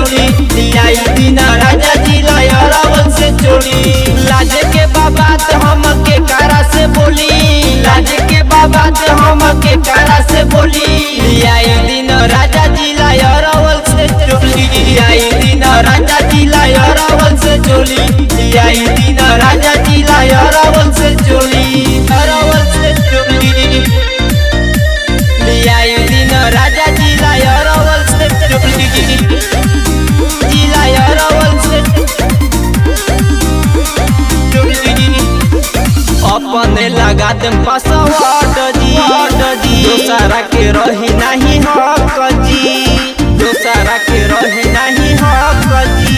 चोली आई दिन राजा जी अरावल से चोली। लाज के बाबात हम के कारा से बोली, लाज के बाबात हम के कारा से बोली आई दिन राजा जी अरावल से चोली आई दिन राजा जी अरावल से चोली आई दिन राजा जी अरावल से चोली अरावल से चोली आई दिन राजा जी अरावल से चोली जिला अरावल से चोली। अपने लगा देम पासवर्ड जी दोसरा के रही नहीं हक जी दोसरा के रही नहीं हक जी।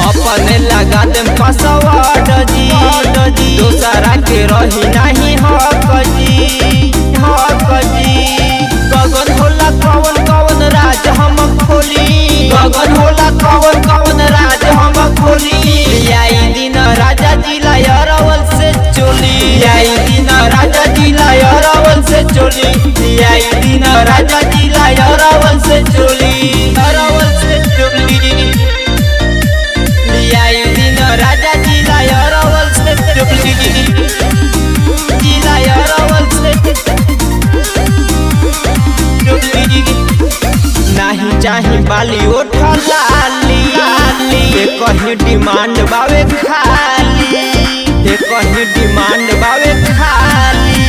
अपने लगा देम पासवर्ड जी दोसरा के रही नहीं हक जी हक जी। गगन होला कवन कवन राज हम खोली, गगन होला कवन कवन राज हम खोली आई दिन राजा जी अरावल से चोली आई दिन राजा जी अरावल से चोली आई दिन राजा जी अरावल से चोली अरावल से चोली आई दिन राजा जी अरावल से चोली जिला अरावल से चोली। नहीं चाही बाली ओठ लाली कहीं डिमांड बावे खाली कहीं डिमांड बावे खाली।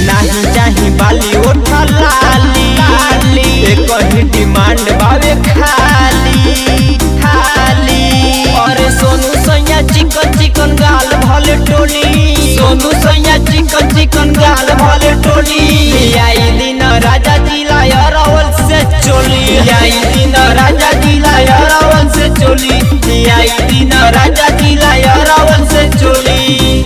नहीं चाही बाली ओठ लाली कहीं डिमांड बावे खाली खाली। और सोनू सैया चिकन चिकन गाल भले टोली सोनू सैया चिकन चिकन गाल भले टोली आई दिन राजा जी अरावल से चोली आई दिन राजा जी अरावल से चोली आई दिन राजा जी अरावल से चोली।